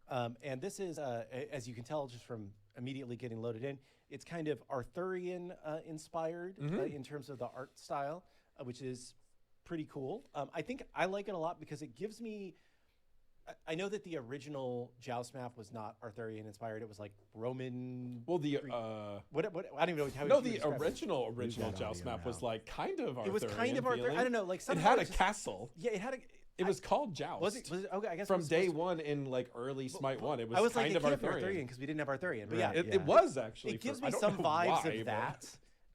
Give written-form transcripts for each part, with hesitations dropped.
And this is, as you can tell just from immediately getting loaded in, it's kind of Arthurian inspired in terms of the art style, which is pretty cool. I think I like it a lot because it gives me. I know that the original Joust map was not Arthurian inspired. It was like Roman. Well, the Greek, what I don't even know how. no, you the describe original Joust map was like kind of Arthurian. It was kind of Arthurian. I don't know, like it had a castle. Yeah, it had a. It was called Joust. Was it okay? I guess from day one in like early Smite 1, it was, I was kind like, of Arthurian because we didn't have Arthurian. But Right. yeah, It was actually. it gives I me don't some know vibes why, of but-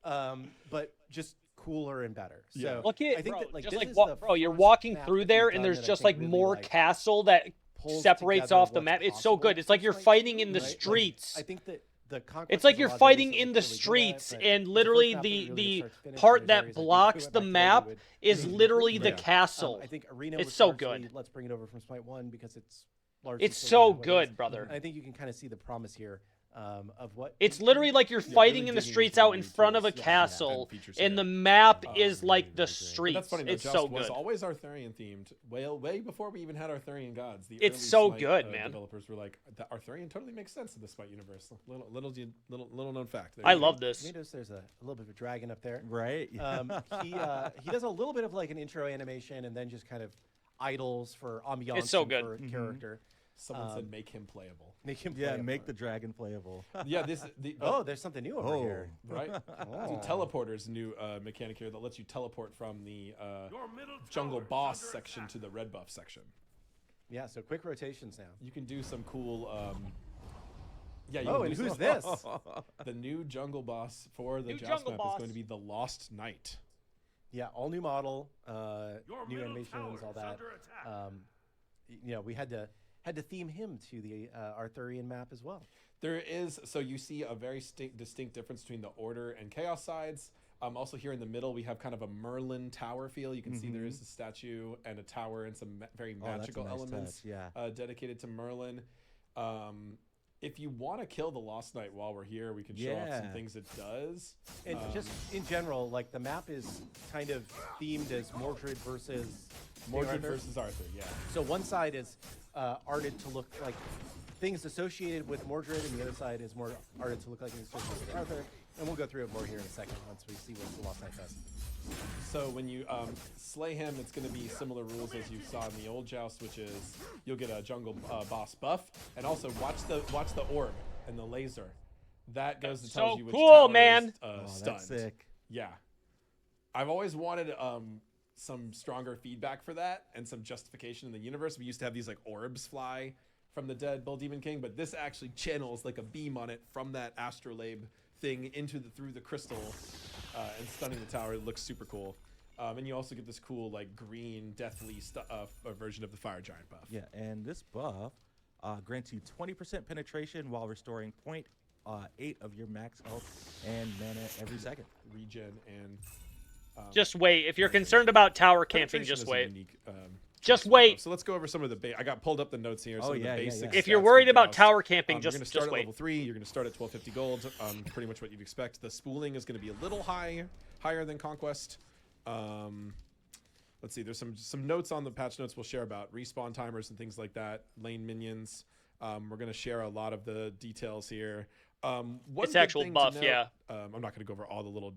that, but just cooler and better. Yeah. So Look at I think bro, that like just this like is what, the bro, you're first walking map through that there we've and done there's that I just think like really, more like, castle that pulls separates together off the what's map. It's so possible good. It's like you're from Smite fighting 2, in the right? Like, streets. I think that the conquest It's like is a you're lot of fighting areas in that the we're really good at, streets, but and it's the literally first map that we really the start to finish, part and there's that areas I think blocks too, the back to map David, is would literally the yeah. castle. I think Arena It's was so largely, good. let's bring it over from Smite 1 because it's largely It's still so kind of what it is. good, brother. And I think you can kind of see the promise here of what It's literally like you're fighting really in the digging streets into out the in new front of tools, a yeah, castle, and features and here. the map is really, like really the great. streets. But that's funny. It's Joust so was good. always Arthurian themed. Way before we even had Arthurian gods. The It's early so Smite, good, man. Developers were like, the Arthurian totally makes sense in the Smite universe. Little known fact. There I you go. love this. You notice there's a little bit of a dragon up there. Right? He does a little bit of like an intro animation and then just kind of idles for ambiance. It's so and good. for character. Someone said make him playable. Make him Yeah, play make the dragon playable. Yeah, Oh, there's something new over here. right. The teleporter's a new mechanic here that lets you teleport from the jungle boss section to the red buff section. Yeah, so quick rotations now. You can do some cool. Yeah. You Oh, can and do who's some- this? The new jungle boss for the New Joust jungle map boss. is going to be the Lost Knight. Yeah, all new model, new animations, all that. We had to theme him to the Arthurian map as well. There is, so you see a very distinct difference between the Order and Chaos sides. Also here in the middle, we have kind of a Merlin tower feel. You can see there is a statue and a tower and some very that's a magical nice elements touch, yeah. dedicated to Merlin. If you want to kill the Lost Knight while we're here, we can show off some Yeah. things it does. And just in general, like the map is kind of themed as Mordred versus Mordred Arthur. versus Arthur, yeah. So one side is arted to look like things associated with Mordred, and the other side is more arted to look like things associated with Arthur. And we'll go through it more here in a second once we see what the Lost Knight does. So when you slay him, it's going to be similar rules as you saw in the old Joust, which is you'll get a jungle boss buff, and also watch the orb and the laser. That goes to tell So you which cool, tower man. is stunned. That's sick. Yeah, I've always wanted some stronger feedback for that and some justification in the universe. We used to have these like orbs fly from the dead Bull Demon King, but this actually channels like a beam on it from that astrolabe thing through the crystal and stunning the tower. It looks super cool. And you also get this cool like green deathly version of the fire giant buff. Yeah, and this buff grants you 20% penetration while restoring 0.8 of your max health and mana every second. Regen and Just wait. If you're concerned about tower camping, penetration just is a wait. unique, Just stuff. wait. So let's go over some of the I got pulled up the notes here. Some of yeah, the yeah, basics. yeah. If you're stats worried for about Joust. tower camping, You're going to just start at wait. level 3. You're going to start at 1250 gold. Pretty much what you'd expect. The spooling is going to be a little higher than Conquest. Let's see. There's some notes on the patch notes we'll share about respawn timers and things like that. Lane minions. We're going to share a lot of the details here. One It's good actual thing to buff, note- yeah. I'm not going to go over all the little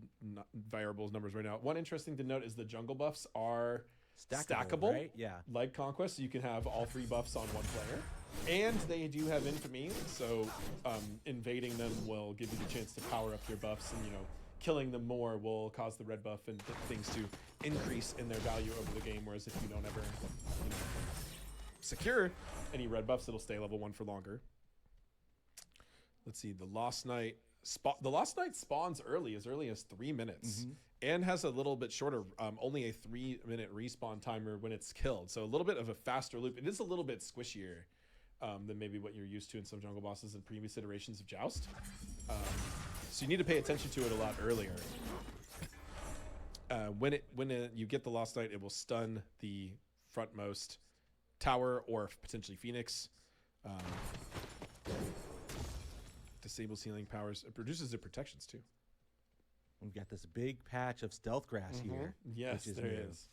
variables numbers right now. One interesting to note is the jungle buffs are stackable, right? Yeah. like Conquest, so you can have all 3 buffs on one player. And they do have infamy, so invading them will give you the chance to power up your buffs, and killing them more will cause the red buff and things to increase in their value over the game. Whereas if you don't ever secure any red buffs, it'll stay level 1 for longer. Let's see, the Lost Knight. The Lost Knight spawns early as 3 minutes, and has a little bit shorter, only a 3-minute respawn timer when it's killed. So a little bit of a faster loop. It is a little bit squishier than maybe what you're used to in some jungle bosses in previous iterations of Joust. So you need to pay attention to it a lot earlier. When you get the Lost Knight, it will stun the frontmost tower or potentially Phoenix. Disables healing powers. It produces the protections too. We've got this big patch of stealth grass here. Yes, which is there new. is.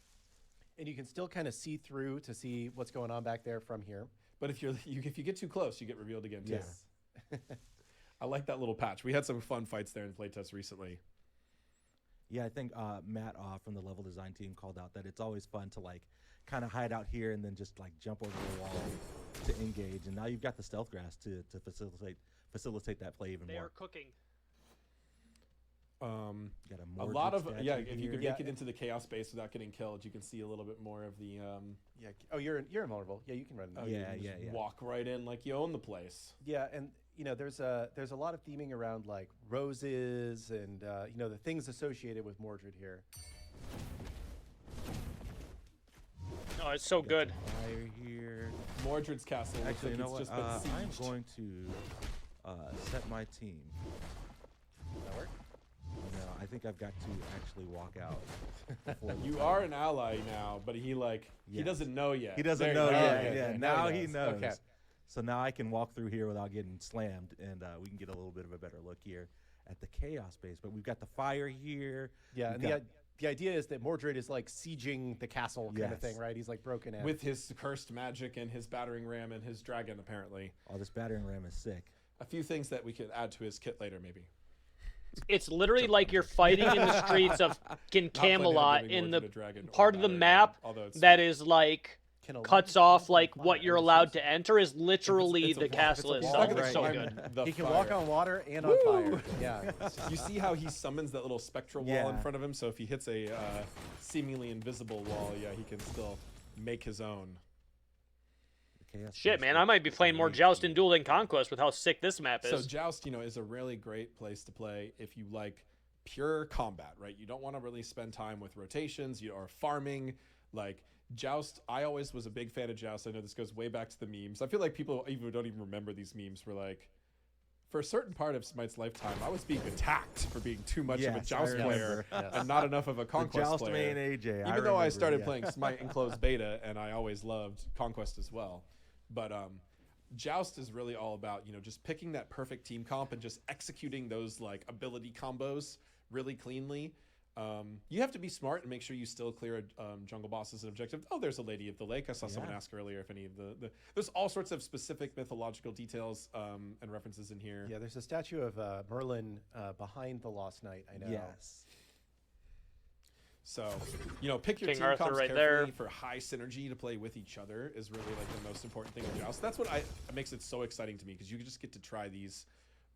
And you can still kind of see through to see what's going on back there from here. But if if you get too close, you get revealed again too. Yes. I like that little patch. We had some fun fights there in playtest recently. Yeah, I think Matt from the level design team called out that it's always fun to like kind of hide out here and then just like jump over the wall to engage. And now you've got the stealth grass to facilitate that play even They more. are cooking. Got A lot of statue if you could here. make it into the chaos space without getting killed, you can see a little bit more of the Yeah. Oh, you're invulnerable. Yeah, you can run. oh, That. you Yeah, can just yeah. walk right in like you own the place. Yeah, and there's a lot of theming around like roses and the things associated with Mordred here. Oh, it's so good. Fire here. Mordred's castle looks Actually, like you know it's what? just been I'm sieged. going to set my team. That work? No, I think I've got to actually walk out. before the You fight. are an ally now, but he Yes. doesn't know yet. He doesn't There know you go. yet. Okay, Yeah, okay. now he knows. Okay. So now I can walk through here without getting slammed, and we can get a little bit of a better look here at the chaos base. But we've got the fire here. Yeah, We've and got- the idea is that Mordred is like sieging the castle kind of Yes. thing, right? He's like broken in. With his cursed magic and his battering ram and his dragon, apparently. Oh, this battering ram is sick. A few things that we could add to his kit later, maybe. It's literally like you're fighting in the streets of fucking Not planning on Camelot giving in Mordred the a dragon or part of the battering map ram, although it's that is like Can a cuts lion off walk on like fire? what you're It's allowed just- to enter is literally it's a the wall. castle It's a itself. wall. It's so Right. good. The He can fire. walk on water and on fire. Yeah. You see how he summons that little spectral wall in Yeah. front of him? So if he hits a seemingly invisible wall, yeah, he can still make his own. The chaos Shit, base man, is I might be playing more great Joust here. and Duel and Conquest with how sick this map So is. Joust, is a really great place to play if you like pure combat, right? You don't want to really spend time with rotations, you are farming. Like Joust, I always was a big fan of Joust. I know this goes way back to the memes. I feel like people even don't even remember these memes. Were like, for a certain part of Smite's lifetime, I was being attacked for being too much of a Yes, Joust I player remember. and not enough of a The Conquest Joust player. main AJ. Even though I remember, started yeah. playing Smite in closed beta, and I always loved Conquest as well. But Joust is really all about, just picking that perfect team comp and just executing those like ability combos really cleanly. You have to be smart and make sure you still clear jungle bosses and objectives. Oh, there's a Lady of the Lake. I saw someone Yeah. ask earlier if any of the there's all sorts of specific mythological details and references in here. Yeah, there's a statue of Merlin behind the Lost Knight. I know. Yes. So, pick your King team Arthur comps right carefully there. for high synergy to play with each other is really like the most important thing in Joust. That's what makes it so exciting to me, because you just get to try these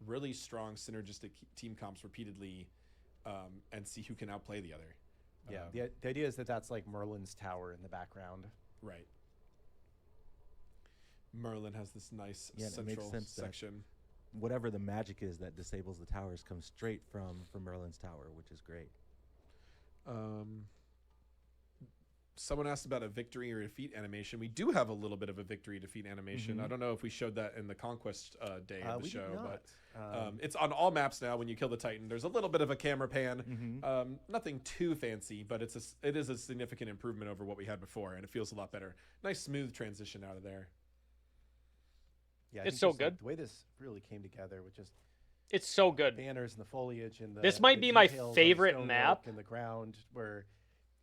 really strong synergistic team comps repeatedly and see who can outplay the other. Yeah. The idea is that that's like Merlin's tower in the background. Right. Merlin has this nice Yeah, and it makes central sense that section. Whatever the magic is that disables the towers comes straight from Merlin's tower, which is great. Someone asked about a victory or defeat animation. We do have a little bit of a victory defeat animation. I don't know if we showed that in the Conquest day of the we did show, not. but it's on all maps now. When you kill the Titan, there's a little bit of a camera pan. Nothing too fancy, but it is a significant improvement over what we had before, and it feels a lot better. Nice smooth transition out of there. Yeah, I It's think so just, like, good. the way this really came together with just It's so good. banners and the foliage and the This might the be my details on the favorite stonework map. in the ground, where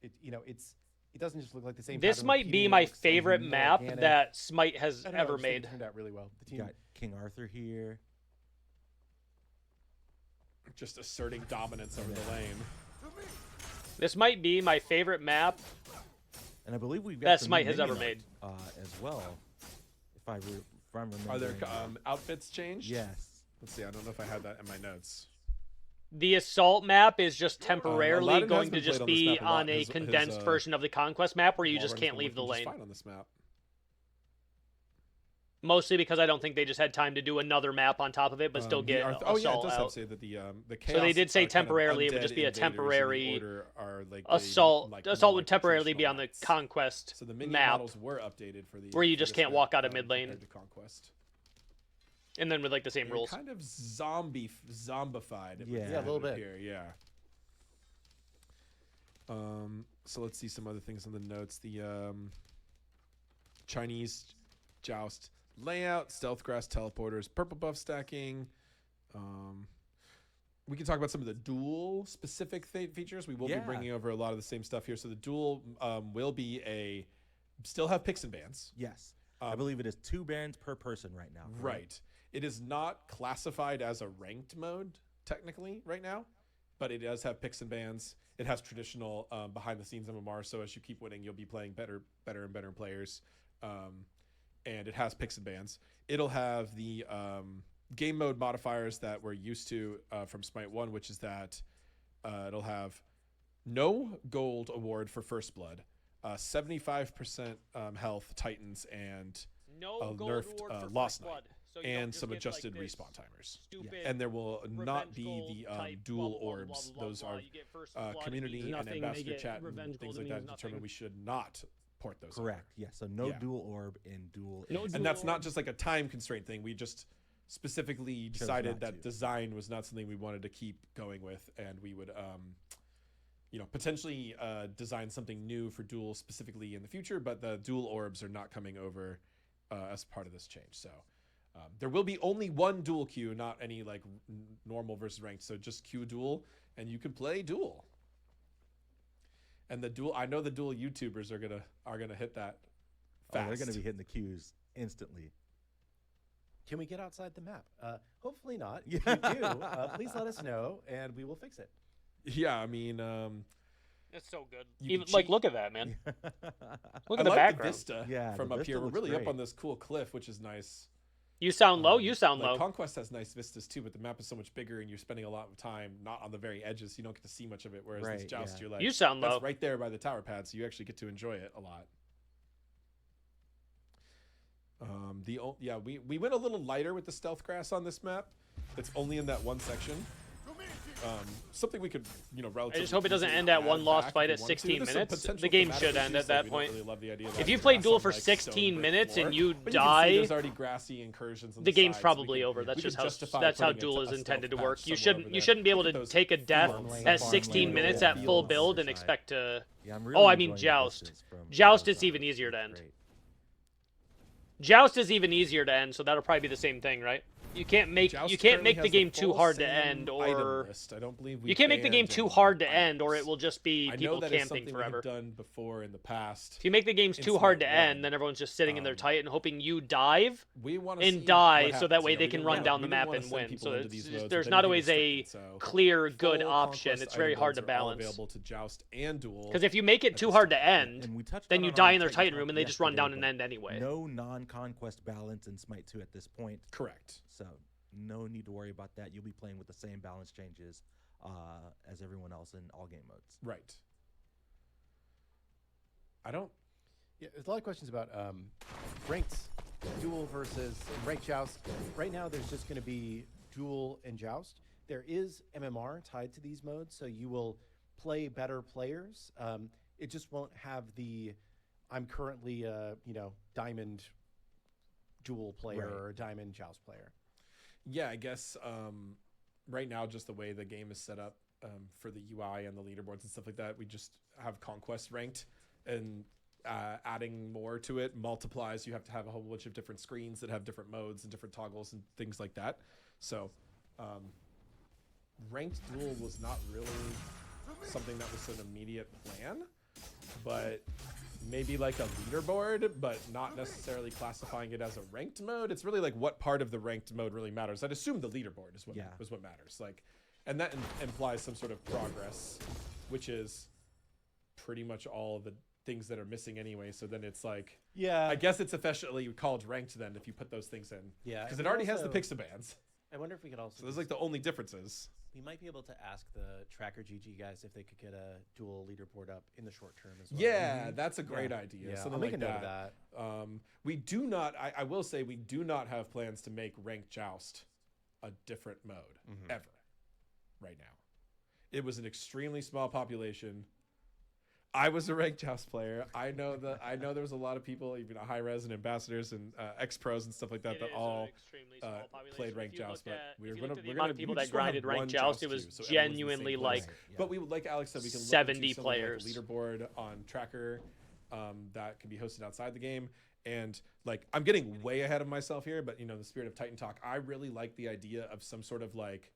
it doesn't just look like the same. This pattern might be repeating, it my looks favorite more map organic. that Smite has I don't know, I ever just think it made. turned out really well. The You team, got King Arthur here. Just asserting dominance over the lane. This might be my favorite map And I believe we've got that some Smite new has ever minion made. art, as well. If I'm remembering. Are there outfits changed? Yes. Let's see. I don't know if I had that in my notes. The assault map is just temporarily Aladdin has going to been just played on this be map a lot. on a His, condensed version of the Conquest map where you just Walrun's can't been leave the working just lane. fine on this map. Mostly because I don't think they just had time to do another map on top of it, but still The get Arth- oh yeah, it assault does have out. to say that the So chaos they did say kind of temporarily it would undead just be a invaders in the temporary order are like Assault like assault more would like temporarily be traditional on the knights. Conquest So the minion map, models were updated for the where you for just this can't map, walk out of mid lane. compared to Conquest. and then with like the same They're rules. kind of zombified. it would Yeah. Yeah, a little bit. appear, yeah. So let's see some other things in the notes. The Chinese Joust layout, stealth grass teleporters, purple buff stacking. We can talk about some of the duel specific features. We will be Yeah. bringing over a lot of the same stuff here. So the duel will be still have picks and bans. Yes. I believe it is 2 Barons per person right now. correct? Right. It is not classified as a ranked mode technically right now, but it does have picks and bans. It has traditional behind the scenes MMR. So as you keep winning, you'll be playing better and better players. And it has picks and bans. It'll have the game mode modifiers that we're used to from Smite 1, which is that it'll have no gold award for First Blood, 75% health Titans, and No a gold nerfed reward for Lost First Blood. Night, So you don't and just some get, adjusted like, this respawn timers. Stupid And there will not revenge be gold the type dual blah, blah, blah, orbs. blah, blah, Those blah. are You get First Blood, it community means and nothing. They ambassador get chat and revenge things gold, like it that means determine nothing. we should not port those over. Correct. Yeah. So no Yeah. dual orb in dual. No is- And that's Dual not orb. just like a time constraint thing. We just specifically decided not that to. design was not something we wanted to keep going with, and we would potentially design something new for dual specifically in the future, but the dual orbs are not coming over as part of this change. So there will be only one dual queue, not any like normal versus ranked. So just queue dual, and you can play dual. And the dual, I know the dual YouTubers are gonna hit that Oh, fast. they're going to be hitting the queues instantly. Can we get outside the map? Hopefully not. Yeah. If you do, please let us know, and we will fix it. Yeah, I mean, It's so good. You Even can like, cheat. look at that, man. Look I at the like background. the vista Yeah, from the up vista here. We're looks really up great. on this cool cliff, which is nice. You sound low. You sound Like low. Conquest has nice vistas too, but the map is so much bigger, and you're spending a lot of time not on the very edges, so you don't get to see much of it. Whereas this Right, Joust, yeah. you're like, You sound that's low. right there by the tower pad, so you actually get to enjoy it a lot. We went a little lighter with the stealth grass on this map. It's only in that one section. Something we could, I relatively. just hope it doesn't easily end at add one lost back fight if at we wanted to. 16 There's some minutes. potential The game thematic should end issues, at that we don't point. really love the idea of If having you play grass Duel on, for like, 16 stone minutes brick and floor. you But can see die, there's already grassy incursions on the game's sides, so we probably can- over. That's we just can how justify that's how putting Duel a is stealth intended to patch work. You somewhere over shouldn't there. be able Look at to those take a death fields. at Farmland 16 and minutes all at the full fields build and side. expect to. Yeah, I'm Oh, I really mean enjoying the Joust. vistas from Joust both is even sides. easier to It's end. great. Joust is even easier to end, so that'll probably be the same thing, right? You can't make Joust you can't currently make the has game too full hard to same end, item or list. I don't believe we you can't make the game banned too any hard to end, or it items. will just be I know people that is camping something forever. we have done before in the past. If you make the games in too hard to Smite end, 1, then everyone's just sitting in their um, tight and hoping you dive We want to and die, so that way they we can didn't run wanna- down we the didn't map wanna and send win. people So into these modes there's and not then always get a restricted, so clear, good full option. Conquest It's very item hard modes to are all balance. available to Joust and Duel. Because if you make it at too this hard to time. end, And we touched then on you it on die in their Titan Titan Talk room and they just run yesterday, down and but end anyway. No non-conquest balance in Smite 2 at this point, Correct. so no need to worry about that. You'll be playing with the same balance changes as everyone else in all game modes. Right. I don't. Yeah, there's a lot of questions about ranked duel versus ranked joust. Right now, there's just going to be duel and joust. There is MMR tied to these modes, so you will play better players. It just won't have the I'm currently diamond duel player Right. or a diamond joust player. Yeah, I guess right now, just the way the game is set up for the UI and the leaderboards and stuff like that, we just have Conquest ranked, and adding more to it multiplies. You have to have a whole bunch of different screens that have different modes and different toggles and things like that. So ranked duel was not really something that was an immediate plan, but maybe like a leaderboard, but not necessarily classifying it as a ranked mode. It's really like what part of the ranked mode really matters. I'd assume the leaderboard is what matters. Like, and that implies some sort of progress, which is pretty much all of the things that are missing anyway. So then it's like, Yeah, I guess it's officially called ranked then if you put those things in. Yeah, because and it already has the also- picks and bans. I wonder if we could also. So those are like the only differences. we might be able to ask the Tracker GG guys if they could get a dual leaderboard up in the short term as well. Yeah, that's a great idea. Yeah, Something I'll make like a note that. of that. We do not. I will say we do not have plans to make ranked joust a different mode ever. Right now, it was an extremely small population. I was a ranked joust player. I know there was a lot of people, even high res and ambassadors and ex pros and stuff like that, It that is an all extremely small population. played If ranked you joust. look But at- we're if you gonna look at the we're amount gonna of people we that just wanna have grinded one ranked joust, it queue, was so everyone's in the same genuinely place. like Right, yeah. But we would, like Alex said, we can 70 look into players. like a leaderboard on Tracker that can be hosted outside the game. And like, I'm getting way ahead of myself here, but in the spirit of Titan Talk, I really like the idea of some sort of like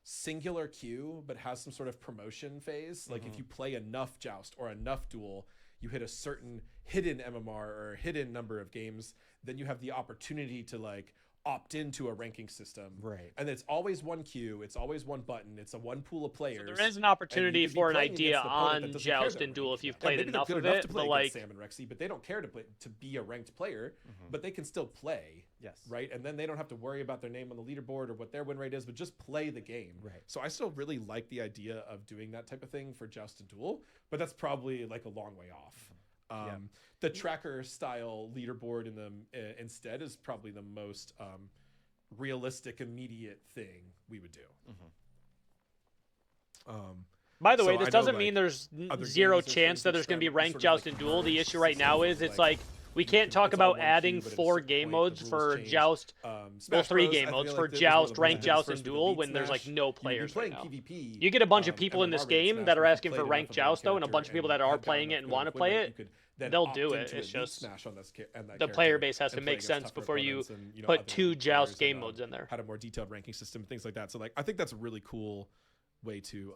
singular queue, but has some sort of promotion phase. Like if you play enough joust or enough duel, you hit a certain hidden MMR or hidden number of games, then you have the opportunity to like opt into a ranking system. Right. And it's always one queue, it's always one button, it's a one pool of players. So there is an opportunity for an idea on Joust and Duel if you've played enough of it, but like Sam and Rexy, but they don't care to be a ranked player, but they can still play. Yes. Right. And then they don't have to worry about their name on the leaderboard or what their win rate is, but just play the game. Right. So I still really like the idea of doing that type of thing for Joust and Duel, but that's probably like a long way off. The tracker style leaderboard in them instead is probably the most realistic, immediate thing we would do. by the way, So this I know, doesn't like, mean there's other zero games are chance that there's going to be sort of ranked like Joust and Duel. The issue right now is it's like we can't talk it's all about one adding queue, but at a 4 certain game point, modes the rules for change. Joust. Well, Smash 3 Bros, game I modes feel for like that was Joust, one of the ranked ones Joust, first and with the Duel Beat when there's like Smash. no You'd be players right playing now. PvP, You get a bunch of people in MMR this ranked game Smash that are where if you asking for played ranked enough of one Jousto and a character bunch of people and that are had playing enough it and good want to win play rate, it. you could then They'll opt do into it. It's Elite just Smash on that the player character base has to and play make against sense tougher before you opponents and, put other 2 Joust players game and, modes in there. had a more detailed ranking system, things like that. So like I think that's a really cool way to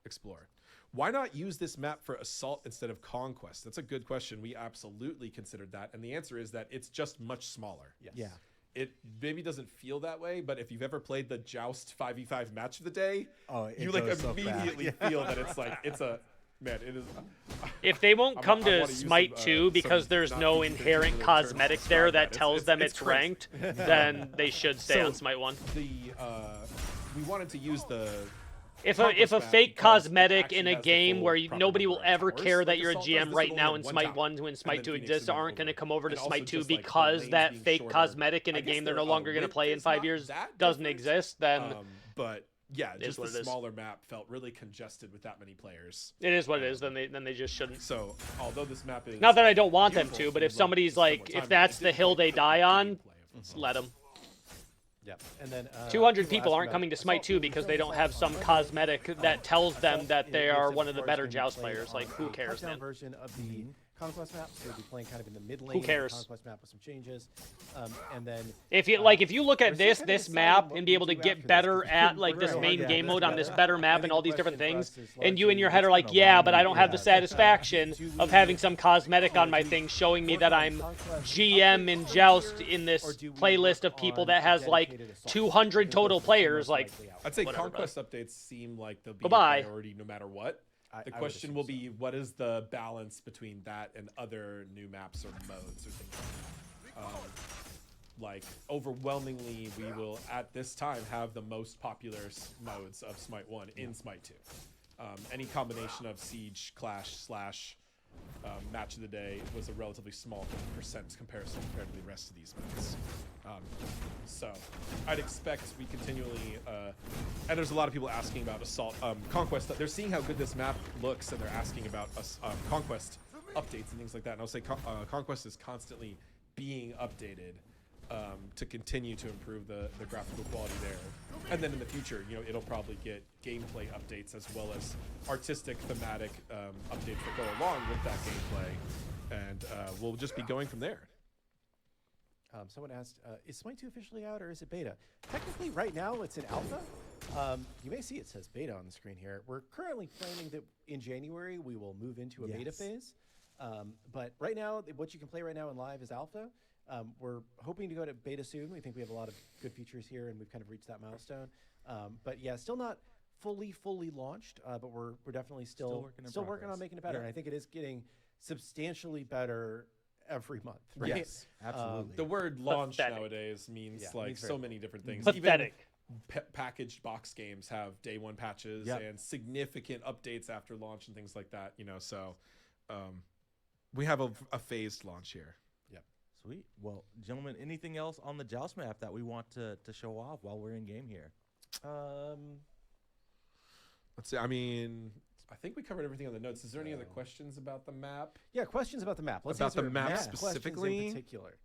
explore. Why not use this map for Assault instead of Conquest? That's a good question. We absolutely considered that, and the answer is that it's just much smaller. Yes. Yeah. It maybe doesn't feel that way, but if you've ever played the Joust 5v5 match of the day, Oh, it you like goes so fast. immediately feel that it's like it's a man. It is. If they won't come I to wanna use Smite some, 2 because some there's not no PG-13 inherent terms to cosmetic there describe that that. tells them it's crazy. ranked, then they should stay So on Smite 1. The we wanted to use the If Conquest a map fake because it cosmetic actually in a has the game full where proper nobody will number of ever towers, care like that you're a Assault does. GM This right will now only in have Smite one 1 tower, when and Smite then 2 Phoenix exists and aren't going to over. come over to And also Smite 2 just, like, the because lanes that being fake shorter. cosmetic in I a guess game they're the no longer going to width play in is 5 not years that doesn't different, exist, then but yeah, is just what the it is. smaller map felt really congested with that many players. it is what it is. Then they just shouldn't. So although this map is Not that I don't want them beautiful to, but you if love somebody's to spend like, more if time with it, that's it the didn't hill quite they fit the die on, gameplay of let them. Yep. And then 200 people aren't coming to Smite 2 because they don't have some cosmetic that tells them that they are one of the better Joust players. Like, who cares, man? Version of the Conquest map, so we'll be playing kind of in the mid lane. Who cares? Of the Conquest map with some changes, and then If you like, if you look at we're still this kind of this deciding map what and we be able to do get after this, better 'cause at like this Right, main yeah, game that's mode on better. this better I map think and all the these different question for things, us is and you in your largely head are like, it's been a yeah, long but I don't have the yeah. satisfaction Do of we- having some cosmetic on my do thing we showing me work that on I'm Conquest GM in updates Joust every in year, this or do we playlist work of people on that has like dedicated assault? 200 I think total those are the two players. most Like, likely outcomes. I'd say Whatever, Conquest updates seem like they'll be Bye-bye. a priority no matter what. I The would question assume will so. be, what is the balance between that and other new maps or modes or things like that? Like, overwhelmingly, we will, at this time, have the most popular modes of Smite 1 in Smite 2. Any combination of Siege, Clash, Slash, Match of the Day was a relatively small percent comparison compared to the rest of these modes. So, I'd expect we continually, and there's a lot of people asking about Assault, Conquest. They're seeing how good this map looks, and they're asking about Conquest updates and things like that. And I'll say Conquest is constantly being updated to continue to improve the graphical quality there. And then in the future, you know, it'll probably get gameplay updates as well as artistic, thematic updates that go along with that gameplay. And we'll just be going from there. Someone asked, is Smite 2 officially out or is it beta? Technically, right now, it's in alpha. You may see it says beta on the screen here. We're currently planning that in January, we will move into a beta phase. But right now, what you can play right now in live is alpha. We're hoping to go to beta soon. We think we have a lot of good features here, and we've kind of reached that milestone. But yeah, still not fully launched, but we're definitely still working on making it better. Yeah. And I think it is getting substantially better every month, right? Yes, absolutely. The word launch Pathetic. nowadays means Yeah, like means so very many different things. Pathetic. Even packaged box games have day one patches Yep. and significant updates after launch and things like that, you know. So we have a phased launch here. Sweet. Well, gentlemen, anything else on the Joust map that we want to show off while we're in game here? Let's see. I mean, I think we covered everything on the notes. Is there any other questions about the map? Yeah, questions about the map. Let's About the answer map questions specifically? in particular.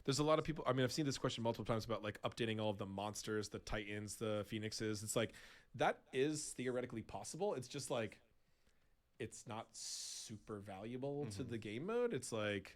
There's a lot of people. I mean, I've seen this question multiple times about like updating all of the monsters, the Titans, the Phoenixes. It's like that is theoretically possible. It's just like it's not super valuable to the game mode. It's like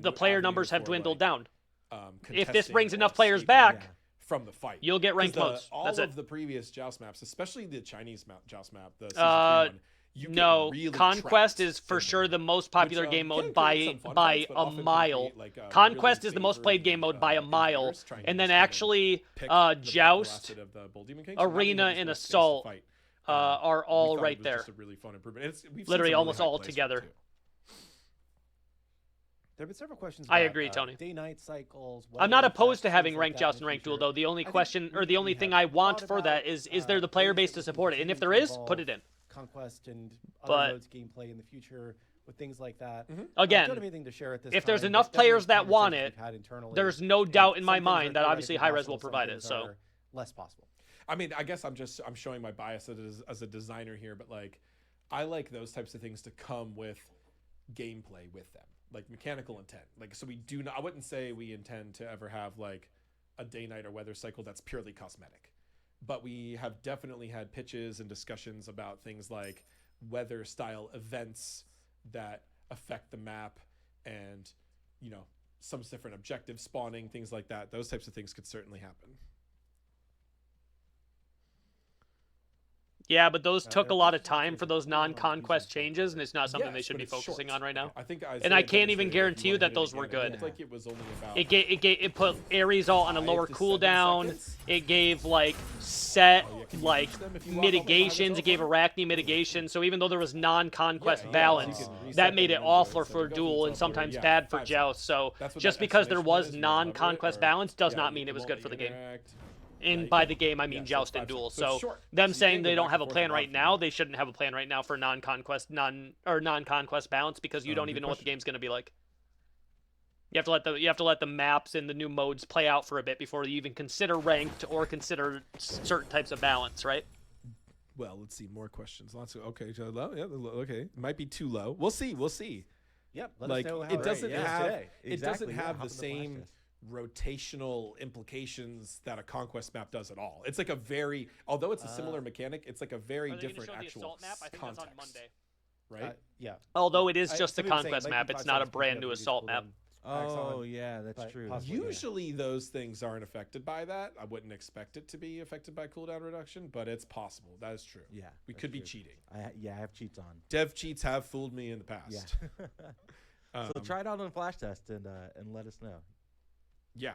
the player numbers have dwindled down. If this contesting brings or enough players escaping back, from the fight. You'll get ranked modes. All That's of it. the previous Joust maps, especially the Chinese Joust map, the season 3 one. No, really Conquest is for sure the most popular game mode by a mile. Conquest is the most played game mode by a mile, and then actually Joust, Arena, and Assault are all right there. Just a really fun improvement. Literally almost all together. There have been several questions. I agree, Tony. Day-night cycles. I'm not opposed to having ranked Joust and ranked Duel, though. The only question, or the only thing I want for that is there the player base to support it? And if there is, put it in. Conquest and other modes gameplay in the future with things like that. Again, don't have anything to share at this if time, there's but enough definitely players that want it, conversations we've had internally, there's no doubt in my mind that obviously theoretically Hi-Res will possible, provide some it. things So are less possible. I mean, I guess I'm showing my bias as a designer here, but like, I like those types of things to come with gameplay with them, like mechanical intent. Like, so we do not. I wouldn't say we intend to ever have like a day-night or weather cycle that's purely cosmetic, but we have definitely had pitches and discussions about things like weather style events that affect the map, and some different objective spawning, things like that. Those types of things could certainly happen. yeah, but those took a lot of time for those non-conquest changes, and it's not something they should be focusing on right now. And I can't even guarantee you that those were good. It's like it was only about It put Ares all on a lower cooldown. It gave like set mitigations. It gave Arachne mitigation. So even though there was non-conquest balance, that made it awful for Duel and sometimes bad for Joust. So just because there was non-conquest balance does not mean it was good for the game. And by the game, I mean Joust and Duel. So them saying they don't have a plan right now, they shouldn't have a plan right now for non-conquest balance, because you don't even know what the game's going to be like. You have to let the maps and the new modes play out for a bit before you even consider ranked or consider certain types of balance, right? Well, let's see more questions. Lots of okay, low. Yeah, okay. It might be too low. We'll see. Yep. Let us know how it doesn't have today. it doesn't have the same rotational implications that a conquest map does at all. It's like although it's a similar mechanic, it's like a very different actual map? I think context. that's on Monday. Right? Yeah. Although it is just the conquest map, it's not a brand new assault map. Oh, yeah, that's true. Usually those things aren't affected by that. I wouldn't expect it to be affected by cooldown reduction, but it's possible. That is true. Yeah, we could be cheating. I have cheats on. Dev cheats have fooled me in the past. Yeah. So try it out on a flash test and let us know. Yeah.